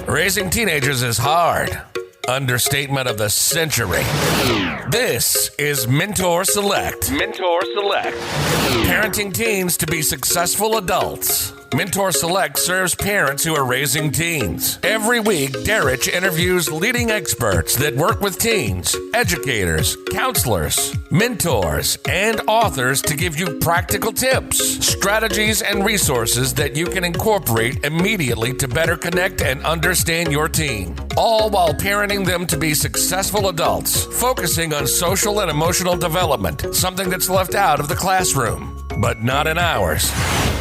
Raising teenagers is hard. Understatement of the century. This is Mentor Select. Mentor Select. Parenting teens to be successful adults. Mentor Select serves parents who are raising teens. Every week, Derek interviews leading experts that work with teens, educators, counselors, mentors, and authors to give you practical tips, strategies, and resources that you can incorporate immediately to better connect and understand your teen. All while parenting them to be successful adults, focusing on social and emotional development, something that's left out of the classroom, but not in ours.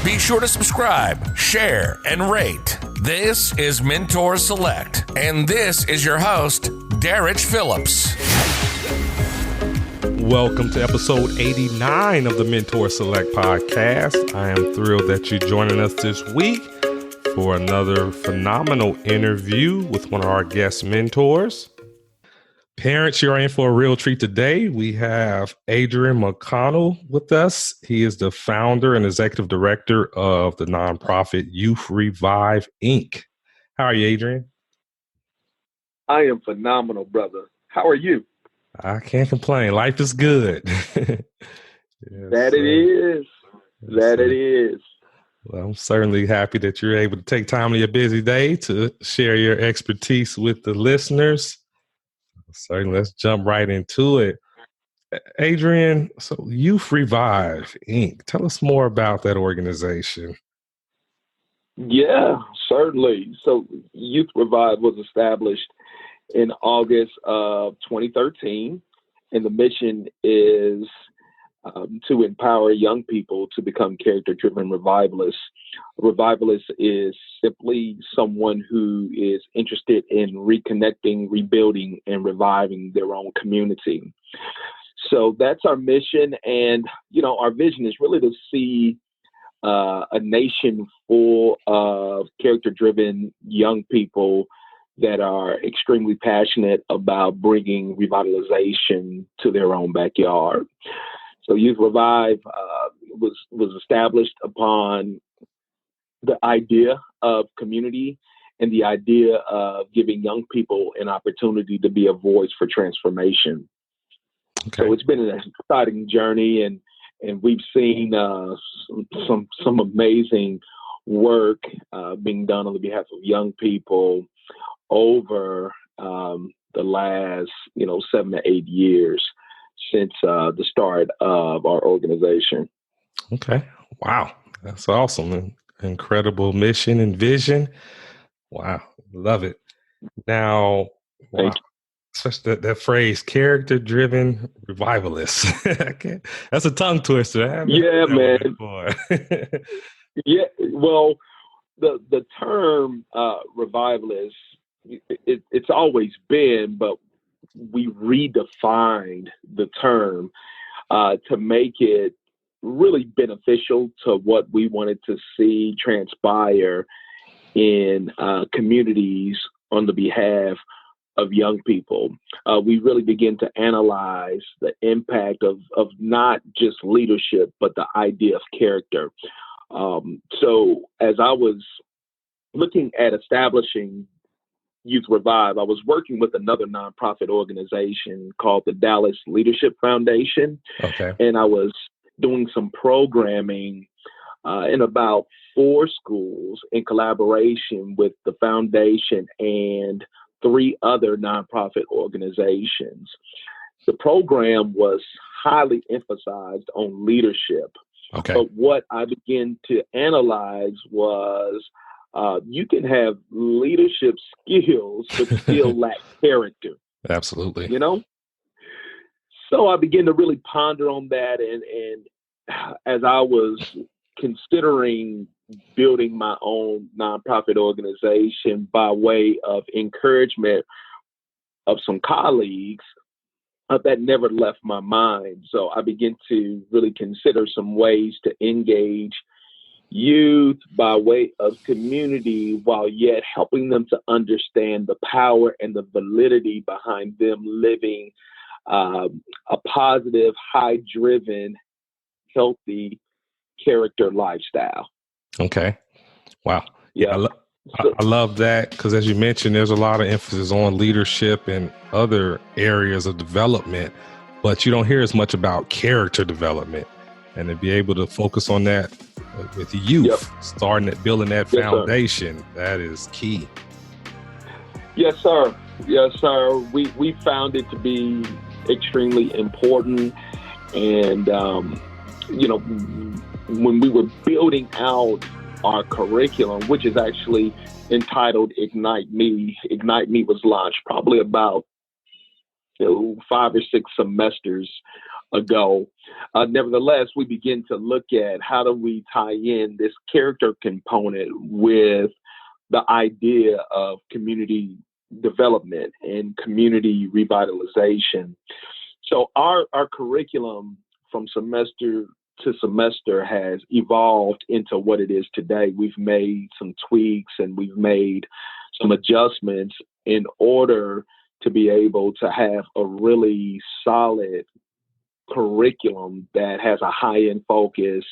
Be sure to subscribe, share, and rate. This is Mentor Select, and this is your host, Derek Phillips. Welcome to episode 89 of the Mentor Select podcast. I am thrilled that you're joining us this week for another phenomenal interview with one of our guest mentors. Parents, you're in for a real treat today. We have Adrian McConnell with us. He is the founder and executive director of the nonprofit Youth Revive, Inc. How are you, Adrian? I am phenomenal, brother. How are you? I can't complain. Life is good. Yes, that it is. That it is. Well, I'm certainly happy that you're able to take time in your busy day to share your expertise with the listeners. Certainly, let's jump right into it. Adrian, so Youth Revive, Inc. Tell us more about that organization. Yeah, certainly. So Youth Revive was established in August of 2013, and the mission is to empower young people to become character-driven revivalists. A revivalist is simply someone who is interested in reconnecting, rebuilding, and reviving their own community. So that's our mission. And, our vision is really to see a nation full of character-driven young people that are extremely passionate about bringing revitalization to their own backyard. So Youth Revive was established upon the idea of community and the idea of giving young people an opportunity to be a voice for transformation. Okay. So it's been an exciting journey, and we've seen some amazing work being done on the behalf of young people over the last 7 to 8 years since the start of our organization. Okay. Wow. That's awesome. Incredible mission and vision. Wow. Love it. Now, wow. Especially that phrase, character-driven revivalist. That's a tongue twister. Yeah, man. Yeah. Well, the term revivalist, it's always been, but we redefined the term to make it really beneficial to what we wanted to see transpire in communities on the behalf of young people. We really begin to analyze the impact of not just leadership, but the idea of character. So as I was looking at establishing Youth Revive, I was working with another nonprofit organization called the Dallas Leadership Foundation. Okay. And I was doing some programming in about 4 schools in collaboration with the foundation and 3 other nonprofit organizations. The program was highly emphasized on leadership. Okay. But what I began to analyze was you can have leadership skills, but still lack character. Absolutely. So I began to really ponder on that. And as I was considering building my own nonprofit organization by way of encouragement of some colleagues, that never left my mind. So I began to really consider some ways to engage youth by way of community, while yet helping them to understand the power and the validity behind them living a positive, high-driven, healthy character lifestyle. Okay. Wow. Yeah. So, I love that because, as you mentioned, there's a lot of emphasis on leadership and other areas of development, but you don't hear as much about character development. And to be able to focus on that with yep. youth, starting at building that Yes, sir. foundation, that is key. Yes, sir. Yes, sir. We found it to be extremely important. And, when we were building out our curriculum, which is actually entitled Ignite Me was launched probably about 5 or 6 semesters ago. Nevertheless, we begin to look at how do we tie in this character component with the idea of community development and community revitalization. So our curriculum from semester to semester has evolved into what it is today. We've made some tweaks and we've made some adjustments in order to be able to have a really solid curriculum that has a high-end focus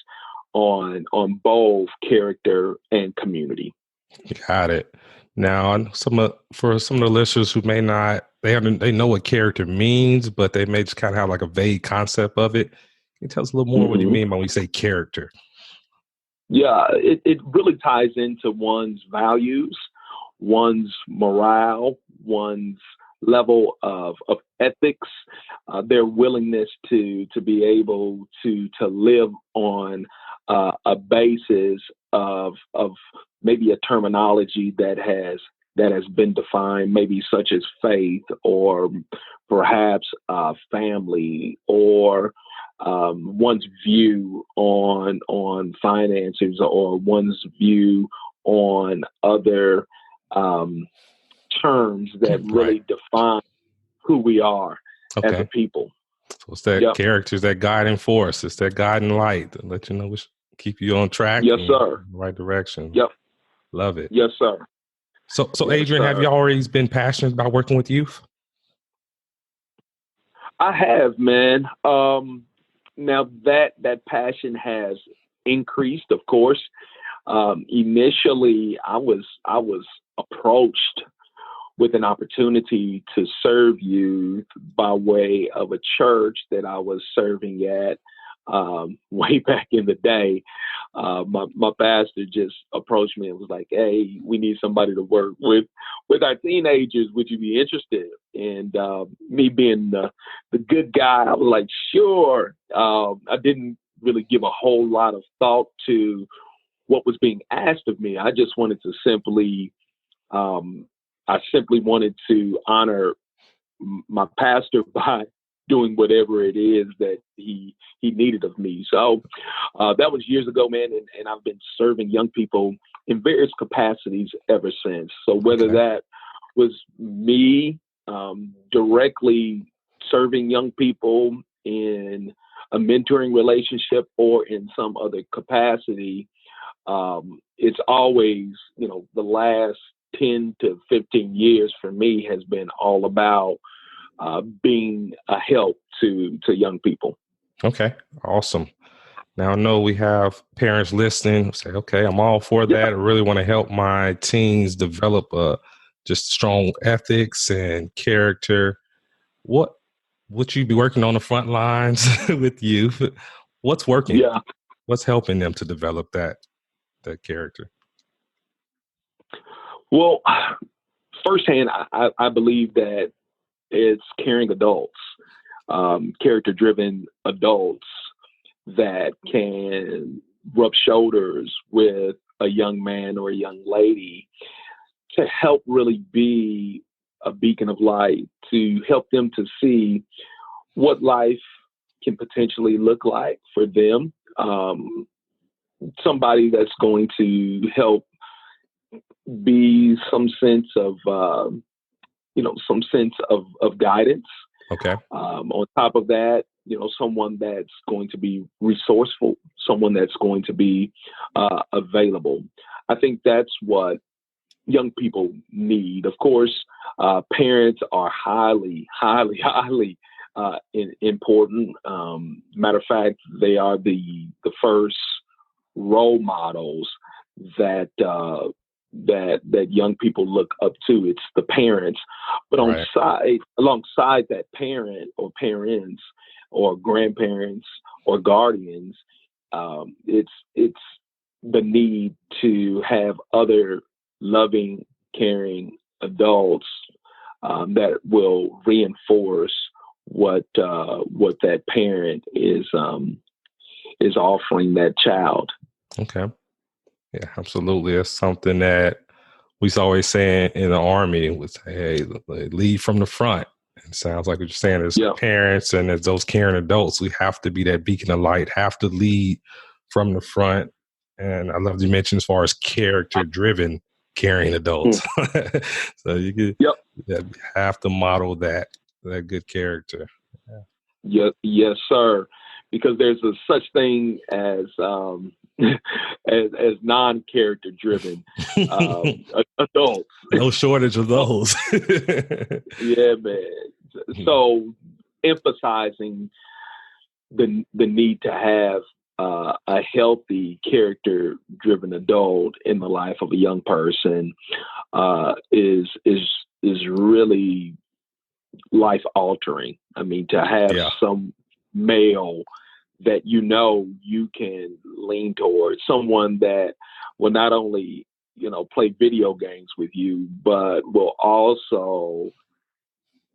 on both character and community. Got it. Now, for some of the listeners who may not, they know what character means, but they may just kind of have like a vague concept of it. Can you tell us a little more what you mean by when you say character? Yeah, it really ties into one's values, one's morale, one's level of ethics, their willingness to be able to live on a basis of maybe a terminology that has been defined, maybe such as faith or perhaps family or one's view on finances or one's view on other terms that really define who we are as a people. So it's that character, it's that guiding force, it's that guiding light to let you know keep you on track. Yes, sir. In the right direction. Yep. Love it. Yes, sir. So Adrian, have you always been passionate about working with youth? I have, man. Now that passion has increased, of course. Initially, I was approached with an opportunity to serve youth by way of a church that I was serving at way back in the day. My pastor just approached me and was like, "Hey, we need somebody to work with our teenagers. Would you be interested?" And me being the good guy, I was like, "Sure." I didn't really give a whole lot of thought to what was being asked of me. I just wanted to simply wanted to honor my pastor by doing whatever it is that he needed of me. So that was years ago, man, and I've been serving young people in various capacities ever since. So whether that was me directly serving young people in a mentoring relationship or in some other capacity, it's always, the last 10 to 15 years for me has been all about being a help to young people. Okay, awesome. Now I know we have parents listening who say, okay, I'm all for that. I really want to help my teens develop just strong ethics and character. What would you be working on the front lines with youth? What's working? Yeah. What's helping them to develop that character? Well, firsthand, I believe that it's caring adults, character-driven adults that can rub shoulders with a young man or a young lady to help really be a beacon of light, to help them to see what life can potentially look like for them. Somebody that's going to help be some sense of guidance. Okay. On top of that, someone that's going to be resourceful, someone that's going to be available. I think that's what young people need. Of course, parents are highly, highly, highly important. Matter of fact, they are the first role models that that young people look up to. It's the parents, but Right. alongside that parent or parents or grandparents or guardians, it's the need to have other loving, caring adults that will reinforce what that parent is offering that child. Okay. Yeah, absolutely. That's something that we used to always say in the Army was, hey, lead from the front. It sounds like what you're saying as Yeah. parents and as those caring adults, we have to be that beacon of light, have to lead from the front. And I love you mentioned as far as character driven caring adults. So you have to model that good character. Yes, sir. Because there's a such thing as as non-character driven adults. No shortage of those. Yeah, man. So emphasizing the need to have a healthy character driven adult in the life of a young person is really life altering. I mean, to have some male that you can lean towards, someone that will not only play video games with you, but will also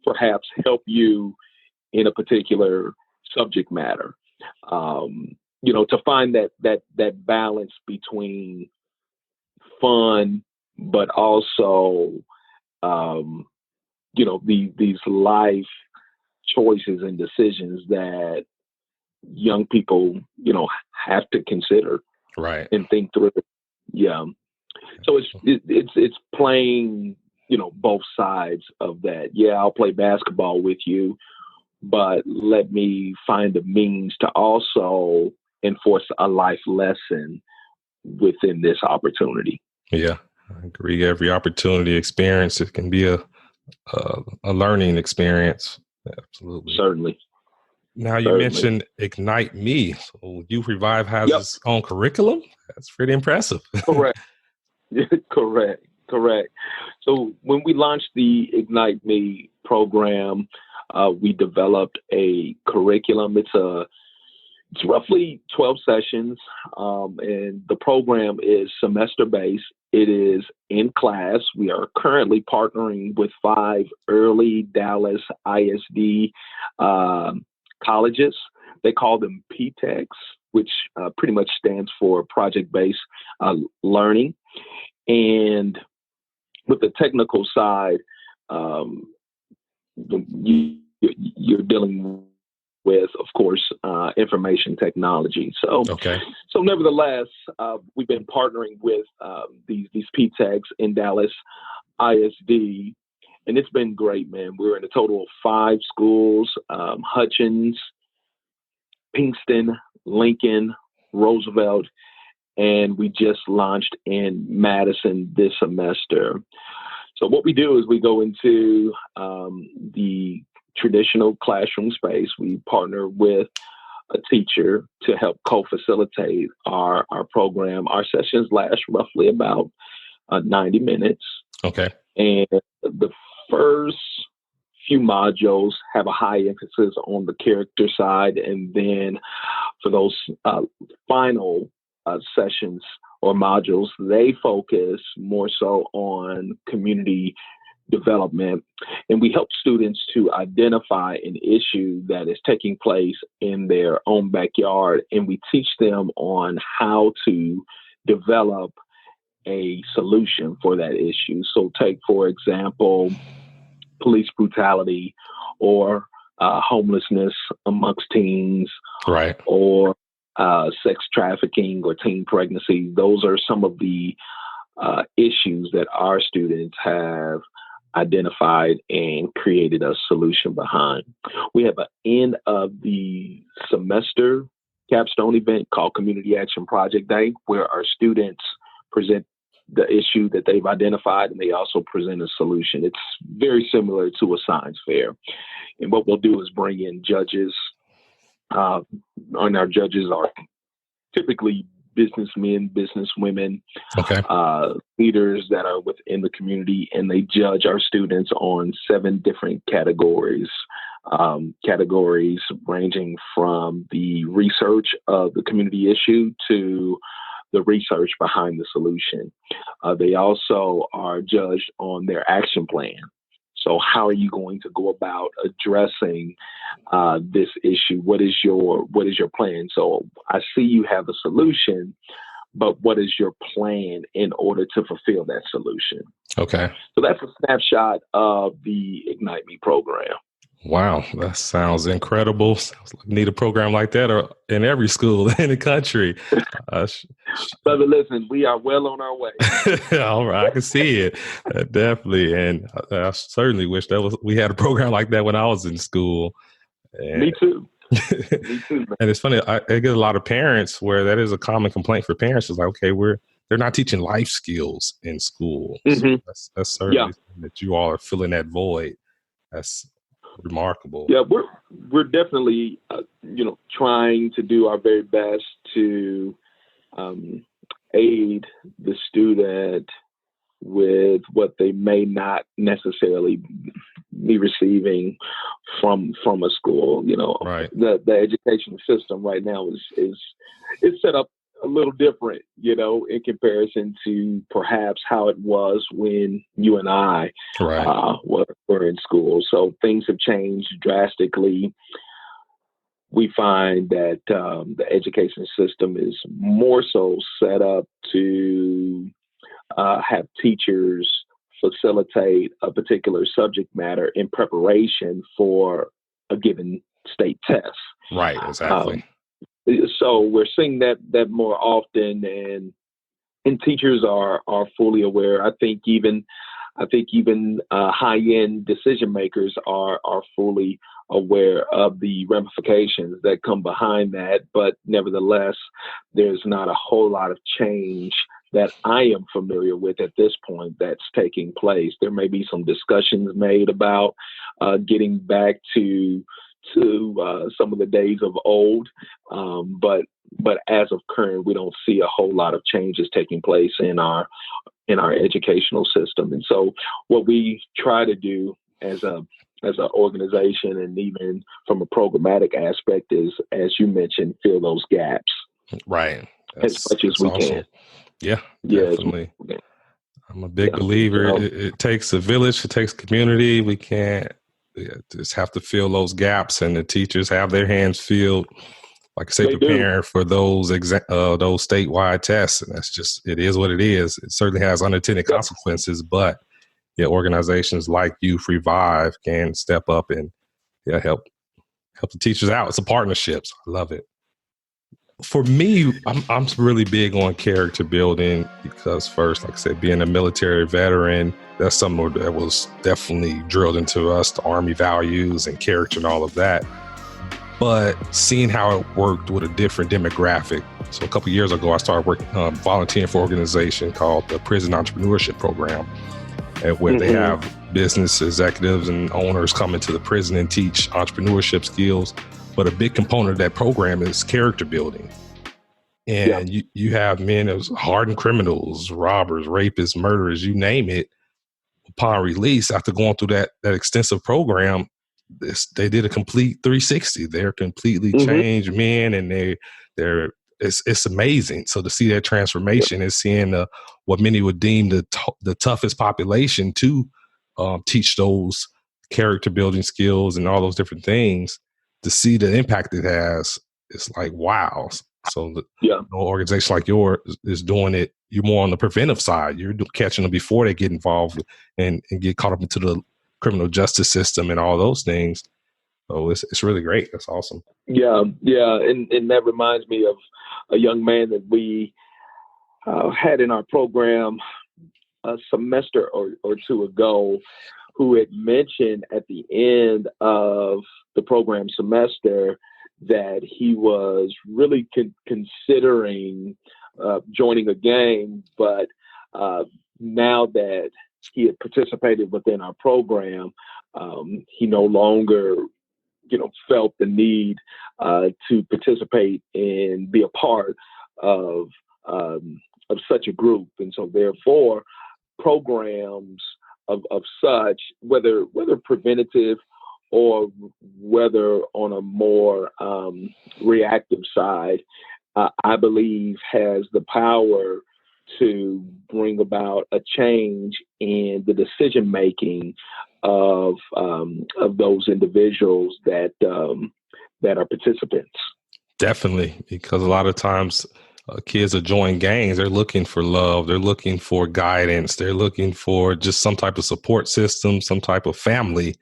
perhaps help you in a particular subject matter. To find that balance between fun, but also these life choices and decisions that young people, have to consider, right, and think through. Yeah. So it's playing, both sides of that. Yeah, I'll play basketball with you, but let me find a means to also enforce a life lesson within this opportunity. Yeah, I agree. Every opportunity experience, it can be a learning experience. Absolutely. Certainly. Now you mentioned Ignite Me. So Youth Revive has its own curriculum. That's pretty impressive. Correct. Correct. So when we launched the Ignite Me program, we developed a curriculum. It's roughly 12 sessions, and the program is semester-based. It is in class. We are currently partnering with 5 early Dallas ISD colleges. They call them PTECs, which pretty much stands for Project-Based Learning. And with the technical side, you're dealing with, of course, information technology. So nevertheless, we've been partnering with these PTECs in Dallas ISD, and it's been great, man. We're in a total of 5 schools: Hutchins, Pinkston, Lincoln, Roosevelt, and we just launched in Madison this semester. So what we do is we go into the traditional classroom space. We partner with a teacher to help co-facilitate our program. Our sessions last roughly about 90 minutes. Okay. And the first few modules have a high emphasis on the character side. And then for those final sessions or modules, they focus more so on community development. And we help students to identify an issue that is taking place in their own backyard. And we teach them on how to develop a solution for that issue. So take, for example, police brutality or homelessness amongst teens, right, or sex trafficking or teen pregnancy. Those are some of the issues that our students have identified and created a solution behind. We have an end of the semester capstone event called Community Action Project Day, where our students present the issue that they've identified, and they also present a solution. It's very similar to a science fair. And what we'll do is bring in judges, and our judges are typically businessmen, businesswomen, Okay. leaders that are within the community, and they judge our students on 7 different categories. Categories ranging from the research of the community issue to the research behind the solution. They also are judged on their action plan. So how are you going to go about addressing this issue? What is your plan? So I see you have a solution, but what is your plan in order to fulfill that solution? Okay. So that's a snapshot of the Ignite Me program. Wow, that sounds incredible. Sounds like we need a program like that or in every school in the country. Brother, listen, we are well on our way. All right, I can see it. Definitely. And I certainly wish we had a program like that when I was in school. And, Me too. Me too, man. And it's funny, I get a lot of parents where that is a common complaint for parents. Is like, okay, they're not teaching life skills in school. Mm-hmm. So that's certainly something that you all are filling that void. That's remarkable. Yeah, we're definitely trying to do our very best to aid the student with what they may not necessarily be receiving from a school. Right. The education system right now is set up a little different, in comparison to perhaps how it was when you and I were in school. So things have changed drastically. We find that the education system is more so set up to have teachers facilitate a particular subject matter in preparation for a given state test. Right, exactly. So we're seeing that more often, and teachers are fully aware. I think even high-end decision makers are fully aware of the ramifications that come behind that. But nevertheless, there's not a whole lot of change that I am familiar with at this point that's taking place. There may be some discussions made about getting back to some of the days of old, but as of current, we don't see a whole lot of changes taking place in our educational system. And so, what we try to do as an organization, and even from a programmatic aspect, is, as you mentioned, fill those gaps, right, as much as we can. Yeah, definitely. I'm a big believer. It takes a village. It takes community. We can't just have to fill those gaps, and the teachers have their hands filled, like I say, preparing for those statewide tests. And that's just, it is what it is. It certainly has unintended consequences, but organizations like Youth Revive can step up and help the teachers out. It's a partnership. So I love it. For me, I'm really big on character building because, first, like I said, being a military veteran, that's something that was definitely drilled into us, the Army values and character and all of that. But seeing how it worked with a different demographic. So a couple of years ago, I started working, volunteering for an organization called the Prison Entrepreneurship Program, where they have business executives and owners come into the prison and teach entrepreneurship skills. But a big component of that program is character building. And you have men as hardened criminals, robbers, rapists, murderers, you name it. Upon release, after going through that extensive program, they did a complete 360. They're completely changed men, and it's amazing. So to see that transformation and seeing what many would deem the toughest population to teach those character building skills and all those different things, to see the impact it has, it's like, wow. So the organization like yours is doing it. You're more on the preventive side. You're catching them before they get involved and get caught up into the criminal justice system and all those things. So it's really great. That's awesome. Yeah. And that reminds me of a young man that we had in our program a semester or two ago, who had mentioned at the end of the program semester that he was really considering joining a gang, but now that he had participated within our program, he no longer, felt the need to participate and be a part of such a group. And so therefore programs of such, whether preventative or whether on a more reactive side, I believe has the power to bring about a change in the decision making of those individuals that are participants. Definitely, because a lot of times kids are joining gangs. They're looking for love. They're looking for guidance. They're looking for just some type of support system, some type of family.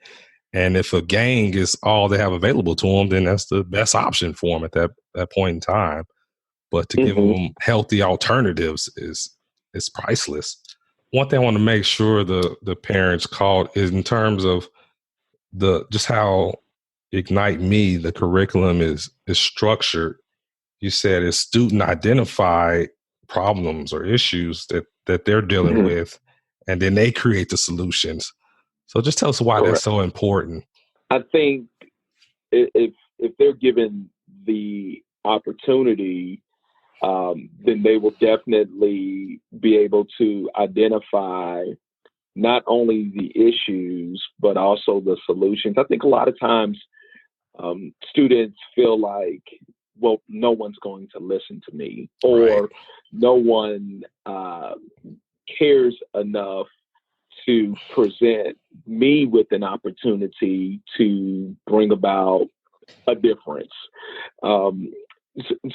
And if a gang is all they have available to them, then that's the best option for them at that point in time. But to give them healthy alternatives is priceless. One thing I want to make sure the parents caught is in terms of just how Ignite Me, the curriculum is structured. You said it's student identified problems or issues that they're dealing with, and then they create the solutions. So just tell us why that's so important. I think if they're given the opportunity, then they will definitely be able to identify not only the issues, but also the solutions. I think a lot of times students feel like, well, no one's going to listen to me, or no one cares enough to present me with an opportunity to bring about a difference.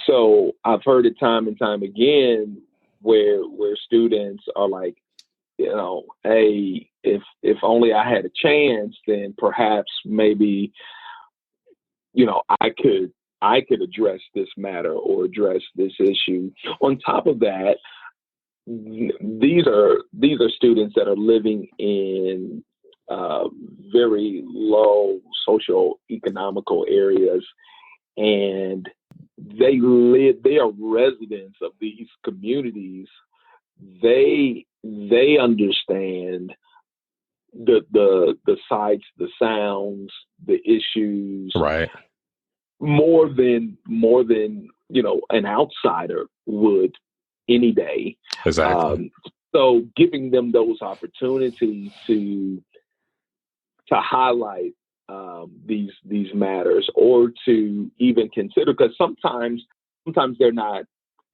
So I've heard it time and time again where students are like, hey, if only I had a chance, then perhaps maybe, I could address this matter or address this issue. On top of that, these are students that are living in very low social economical areas, and they are residents of these communities. They understand the sights, the sounds, the issues, right, more than an outsider would any day. Exactly. So giving them those opportunities to highlight these matters, or to even consider, because sometimes they're not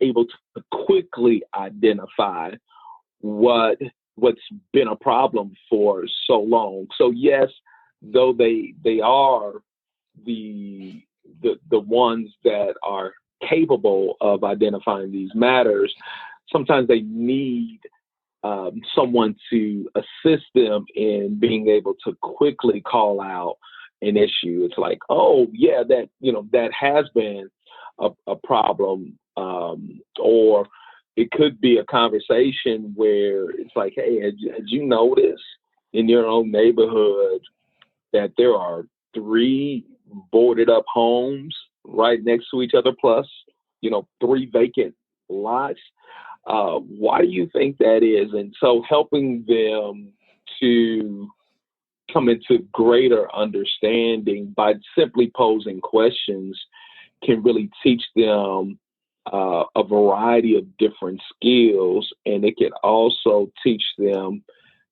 able to quickly identify what's been a problem for so long. So yes, though they are the ones that are capable of identifying these matters, sometimes they need someone to assist them in being able to quickly call out an issue. It's like, oh yeah, that has been a problem, or it could be a conversation where it's like, hey, had you noticed in your own neighborhood that there are 3 boarded up homes right next to each other, plus 3 vacant lots? Why do you think that is? And so helping them to come into greater understanding by simply posing questions can really teach them a variety of different skills, and it can also teach them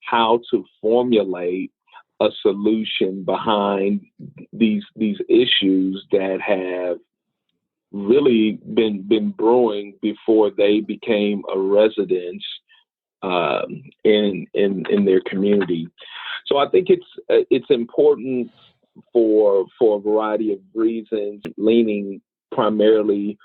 how to formulate a solution behind these issues that have really been brewing before they became a resident in their community. So I think it's important for a variety of reasons, leaning primarily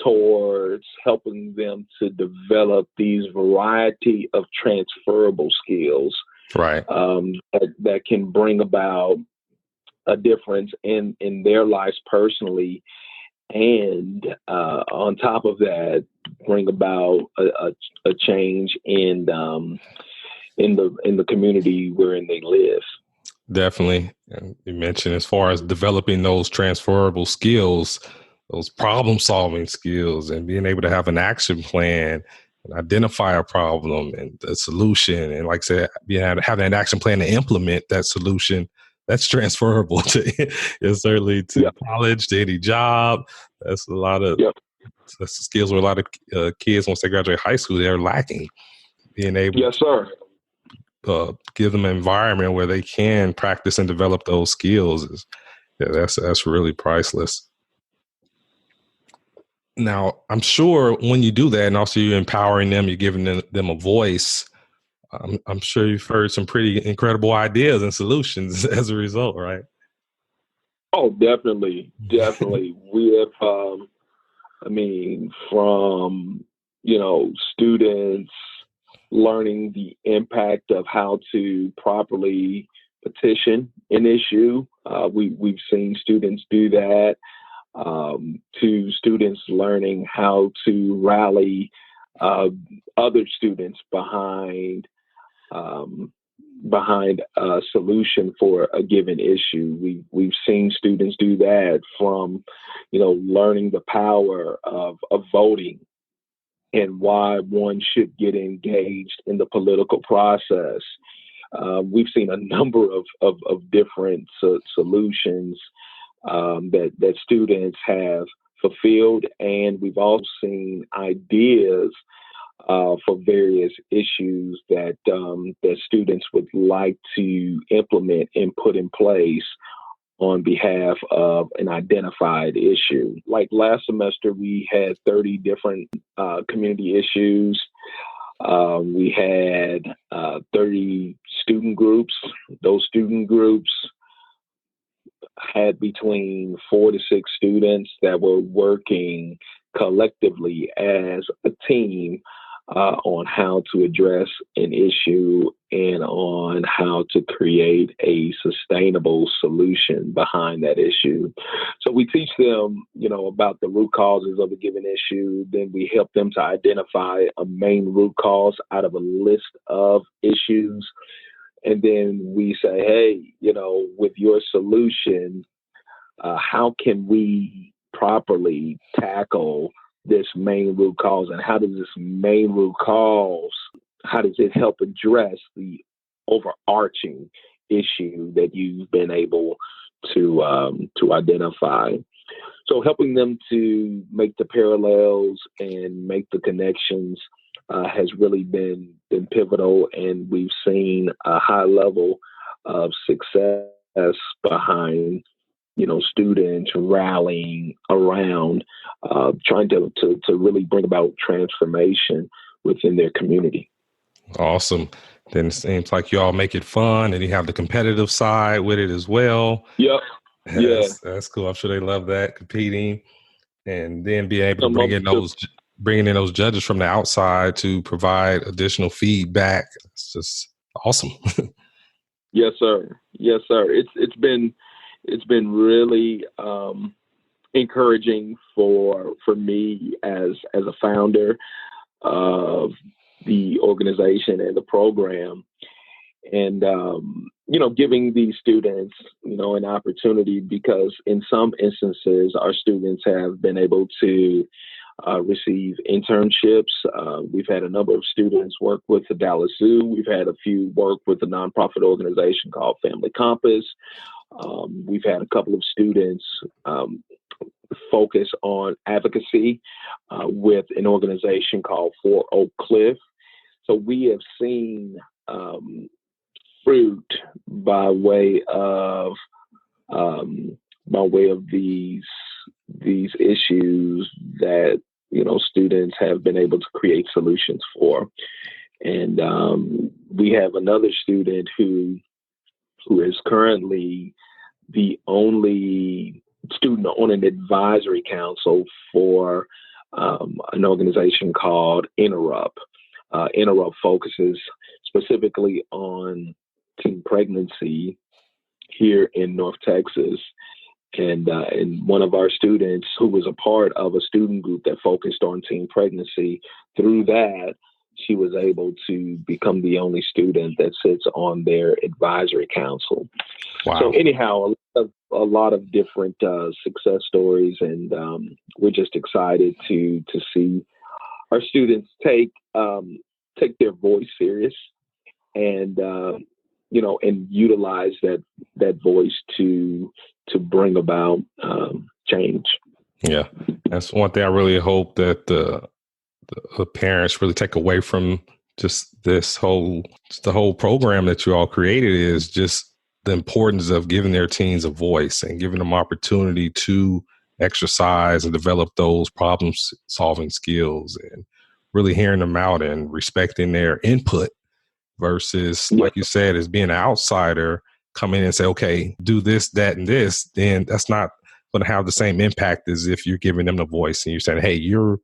towards helping them to develop these variety of transferable skills, right, that can bring about a difference in their lives personally, and on top of that, bring about a change in the community wherein they live. Definitely. And you mentioned, as far as developing those transferable skills, those problem solving skills, and being able to have an action plan and identify a problem and a solution. And like I said, having an action plan to implement that solution, that's transferable to certainly to college, to any job. That's a lot of That's skills where a lot of kids, once they graduate high school, they're lacking. Being able Yes, sir. to give them an environment where they can practice and develop those skills that's really priceless. Now, I'm sure when you do that, and also you're empowering them, you're giving them a voice. I'm sure you've heard some pretty incredible ideas and solutions as a result, right? Oh, definitely. Definitely. We have, from, students learning the impact of how to properly petition an issue. We've seen students do that, to students learning how to rally other students behind a solution for a given issue. We've seen students do that from, learning the power of voting and why one should get engaged in the political process. We've seen a number of different solutions that students have fulfilled, and we've also seen ideas for various issues that students would like to implement and put in place on behalf of an identified issue. Like last semester, we had 30 different community issues. We had 30 student groups. Those student groups had between 4 to 6 students that were working collectively as a team on how to address an issue and on how to create a sustainable solution behind that issue. So we teach them, about the root causes of a given issue. Then we help them to identify a main root cause out of a list of issues. And then we say, hey, with your solution, how can we properly tackle this main root cause, and how does this main root cause, how does it help address the overarching issue that you've been able to identify? So helping them to make the parallels and make the connections has really been pivotal, and we've seen a high level of success behind students rallying around trying to really bring about transformation within their community. Awesome. Then it seems like you all make it fun, and you have the competitive side with it as well. Yep. That's cool. I'm sure they love that, competing, and then being able to bringing in those judges from the outside to provide additional feedback. It's just awesome. Yes, sir. Yes, sir. It's been really encouraging for me as a founder of the organization and the program, and giving these students an opportunity, because in some instances our students have been able to receive internships. We've had a number of students work with the Dallas Zoo. We've had a few work with a nonprofit organization called Family Compass. We've had a couple of students focus on advocacy with an organization called For Oak Cliff. So we have seen fruit by way of these issues that students have been able to create solutions for. And we have another student who is currently the only student on an advisory council for an organization called Interrupt. Interrupt focuses specifically on teen pregnancy here in North Texas. And one of our students, who was a part of a student group that focused on teen pregnancy, through that, she was able to become the only student that sits on their advisory council. Wow. So anyhow, a lot of different success stories, and we're just excited to see our students take their voice serious, and and utilize that voice to bring about change. Yeah, that's one thing I really hope that the parents really take away from just the whole program that you all created is just the importance of giving their teens a voice and giving them opportunity to exercise and develop those problem solving skills and really hearing them out and respecting their input versus, Yeah, like you said, as being an outsider, come in and say, okay, do this, that, and this, then that's not going to have the same impact as if you're giving them the voice and you're saying, hey, you're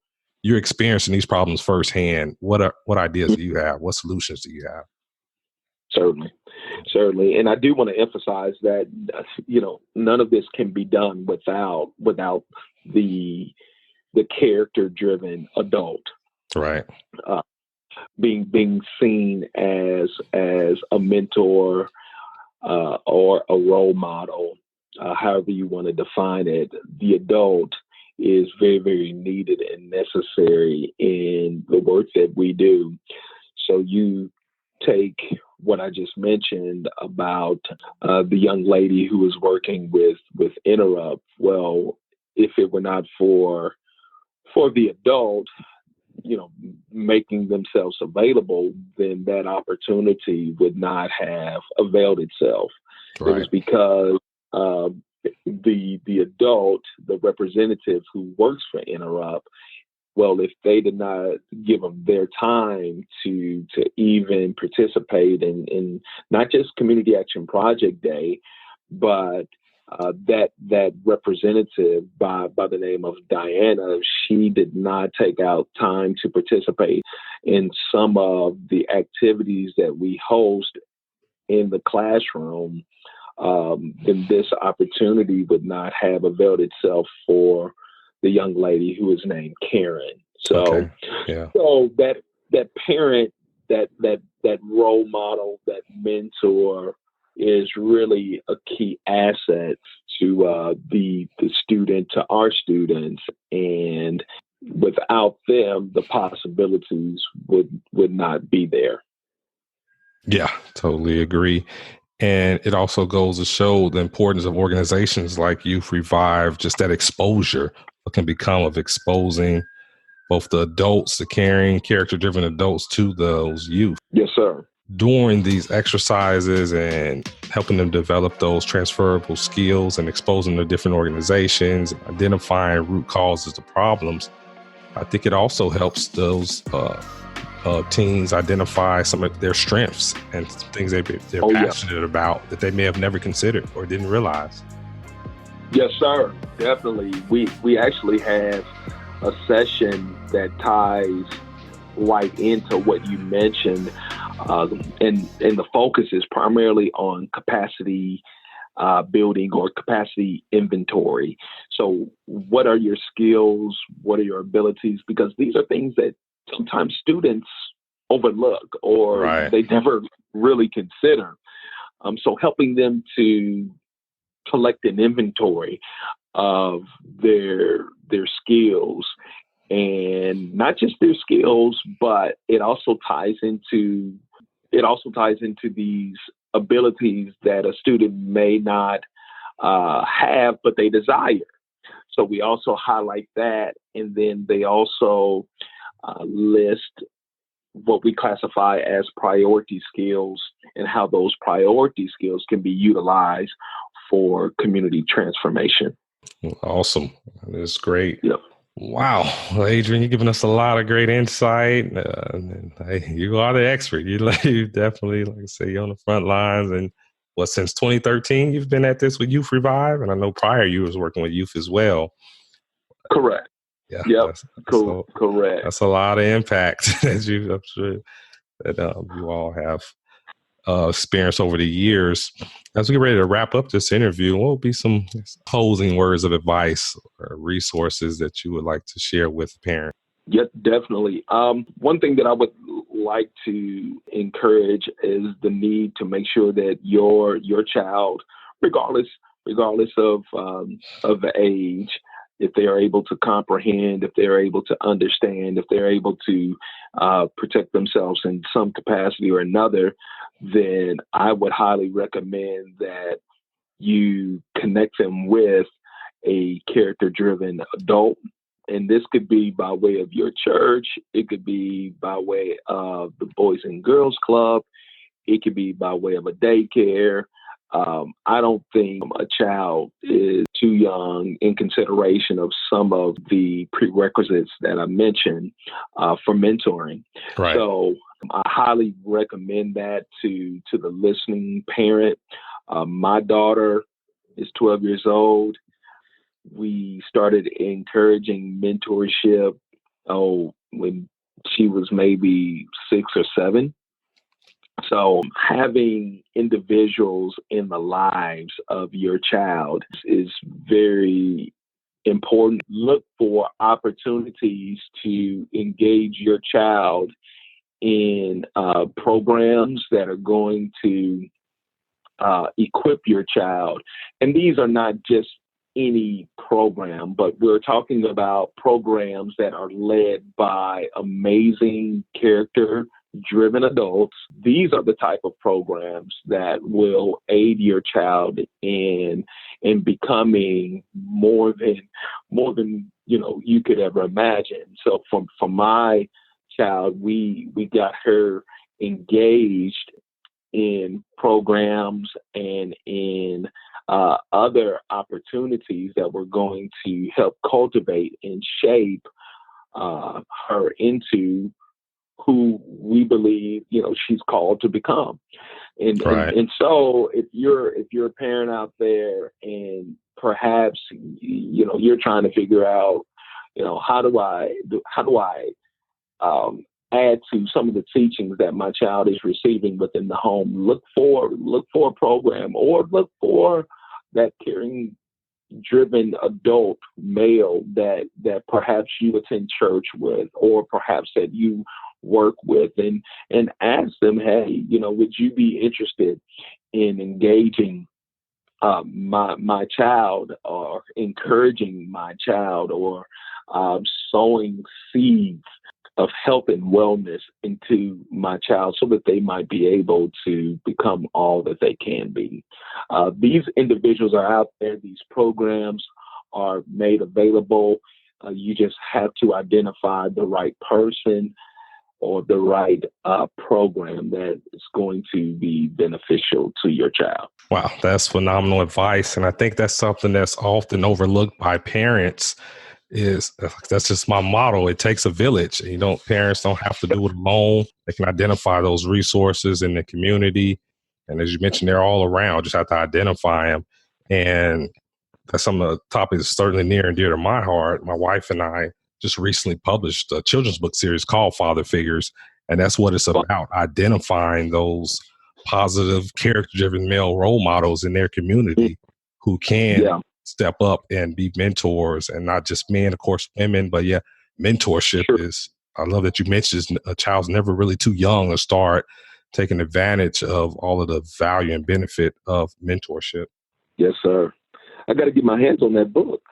experiencing these problems firsthand. What ideas do you have? What solutions do you have? certainly. And I do want to emphasize that, none of this can be done without the character-driven adult. Right. Being seen as a mentor or a role model, however you want to define it. The adult is very, very needed and necessary in the work that we do. So you take what I just mentioned about the young lady who was working with Interrupt. Well, if it were not for the adult, making themselves available, then that opportunity would not have availed itself. Right. It was because the adult, the representative who works for Interrupt, well, if they did not give them their time to even participate in not just Community Action Project Day, but that representative by the name of Diana, she did not take out time to participate in some of the activities that we host in the classroom, then this opportunity would not have availed itself for the young lady who is named Karen. So, so that parent, that role model, that mentor is really a key asset to the student, to our students, and without them, the possibilities would not be there. Yeah, totally agree. And it also goes to show the importance of organizations like Youth Revive, just that exposure can become of exposing both the adults, the caring, character-driven adults to those youth. Yes, sir. During these exercises and helping them develop those transferable skills and exposing to different organizations, identifying root causes of problems, I think it also helps those teens identify some of their strengths and things they're passionate about that they may have never considered or didn't realize. Yes, sir. Definitely. We actually have a session that ties right into what you mentioned. And the focus is primarily on capacity building or capacity inventory. So what are your skills? What are your abilities? Because these are things that sometimes students overlook or they never really consider. So helping them to collect an inventory of their skills, and not just their skills, but it also ties into these abilities that a student may not have, but they desire. So we also highlight that, and then they also list what we classify as priority skills and how those priority skills can be utilized for community transformation. Awesome. That's great. Yep. Wow. Well, Adrian, you're giving us a lot of great insight. You are the expert. You definitely, like I say, you're on the front lines. And since 2013, you've been at this with Youth Revive? And I know prior you was working with youth as well. Correct. Yeah. Yep. Correct. That's a lot of impact that I'm sure that you all have experience over the years. As we get ready to wrap up this interview, what would be some closing words of advice or resources that you would like to share with parents? Yeah, definitely. One thing that I would like to encourage is the need to make sure that your child, regardless of the age, if they are able to comprehend, if they're able to understand, if they're able to protect themselves in some capacity or another, then I would highly recommend that you connect them with a character-driven adult. And this could be by way of your church. It could be by way of the Boys and Girls Club. It could be by way of a daycare. I don't think a child is too young in consideration of some of the prerequisites that I mentioned for mentoring. Right. So I highly recommend that to the listening parent. My daughter is 12 years old. We started encouraging mentorship when she was maybe 6 or 7. So having individuals in the lives of your child is very important. Look for opportunities to engage your child in programs that are going to equip your child. And these are not just any program, but we're talking about programs that are led by amazing character-driven adults. These are the type of programs that will aid your child in becoming more than you could ever imagine. So for my child, we got her engaged in programs and in other opportunities that were going to help cultivate and shape her into who we believe she's called to become. And so if you're a parent out there and perhaps you're trying to figure out how do I add to some of the teachings that my child is receiving within the home, look for a program, or look for that caring driven adult male that perhaps you attend church with, or perhaps that you work with, and ask them, hey, would you be interested in engaging my child, or encouraging my child, or sowing seeds of health and wellness into my child so that they might be able to become all that they can be. These individuals are out there. These programs are made available. You just have to identify the right person or the right program that is going to be beneficial to your child. Wow, that's phenomenal advice. And I think that's something that's often overlooked by parents. That's just my motto. It takes a village. Parents don't have to do it alone. They can identify those resources in the community. And as you mentioned, they're all around. Just have to identify them. And that's some of the topics certainly near and dear to my heart. My wife and I just recently published a children's book series called Father Figures. And that's what it's about, identifying those positive, character-driven male role models in their community who can step up and be mentors, and not just men, of course, women, but mentorship is, I love that you mentioned a child's never really too young to start taking advantage of all of the value and benefit of mentorship. Yes, sir. I got to get my hands on that book.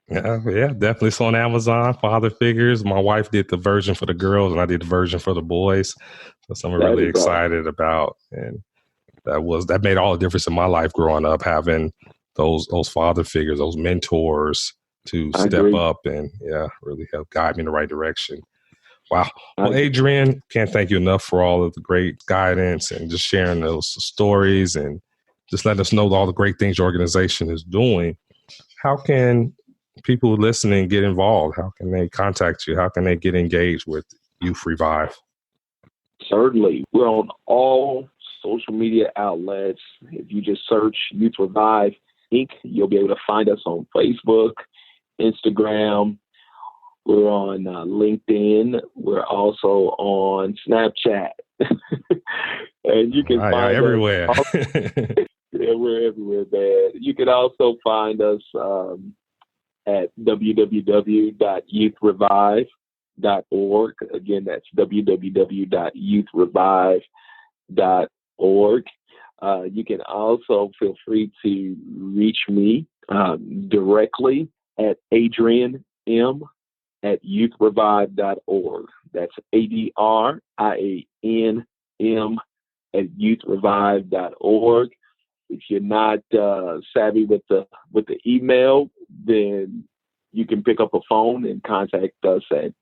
Yeah, definitely. It's on Amazon, Father Figures. My wife did the version for the girls and I did the version for the boys. So something I'm really excited about. And that made all the difference in my life growing up, having those father figures, those mentors to step up and really help guide me in the right direction. Wow. Well, Adrian, can't thank you enough for all of the great guidance and just sharing those stories and just letting us know all the great things your organization is doing. How can people listening get involved? How can they contact you? How can they get engaged with Youth Revive? Certainly. We're on all social media outlets. If you just search Youth Revive Inc., you'll be able to find us on Facebook, Instagram. We're on LinkedIn. We're also on Snapchat. And you can find everywhere. us. We're everywhere, man. You can also find us at www.youthrevive.org. Again, that's www.youthrevive.org. You can also feel free to reach me directly at Adrian M. at youthrevive.org. That's ADRIANM at youthrevive.org. If you're not savvy with the email, then you can pick up a phone and contact us at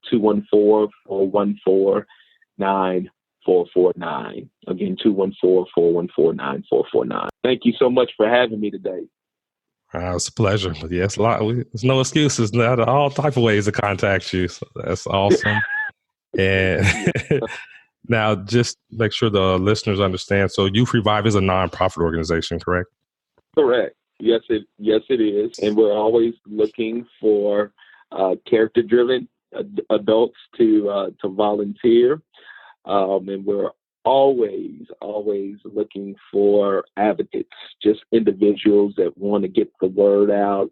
214-414-9449. Again, 214-414-9449. Thank you so much for having me today. It's a pleasure. Yes, there's no excuses. Not all type of ways to contact you. So that's awesome. And now, just make sure the listeners understand. So, Youth Revive is a nonprofit organization, correct? Correct. Yes, it is. And we're always looking for character-driven adults to volunteer. And we're always looking for advocates, just individuals that want to get the word out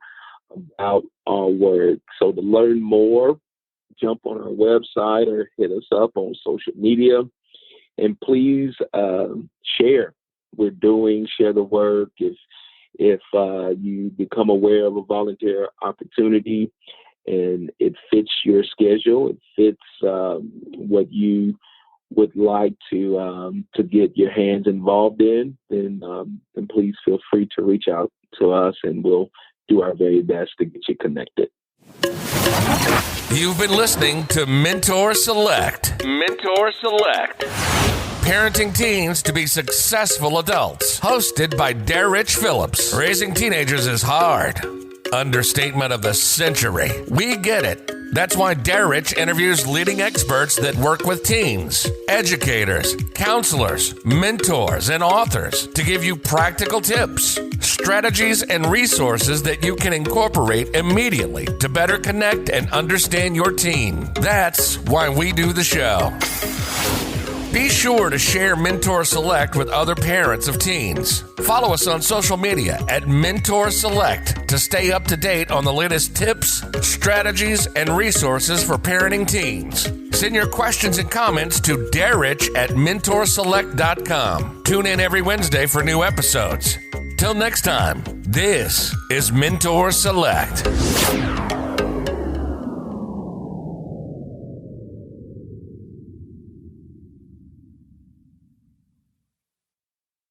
about our work. So to learn more, jump on our website or hit us up on social media. And please share. Share the work. If you become aware of a volunteer opportunity and it fits your schedule, it fits what you would like to get your hands involved in, then please feel free to reach out to us, and we'll do our very best to get you connected. You've been listening to Mentor Select. Mentor Select. Parenting teens to be successful adults. Hosted by Derrich Phillips. Raising teenagers is hard. Understatement of the century. We get it. That's why Derrich interviews leading experts that work with teens, educators, counselors, mentors, and authors to give you practical tips, strategies, and resources that you can incorporate immediately to better connect and understand your teen. That's why we do the show. Be sure to share Mentor Select with other parents of teens. Follow us on social media at Mentor Select to stay up to date on the latest tips, strategies, and resources for parenting teens. Send your questions and comments to Derrich at mentorselect.com. Tune in every Wednesday for new episodes. Till next time, this is Mentor Select.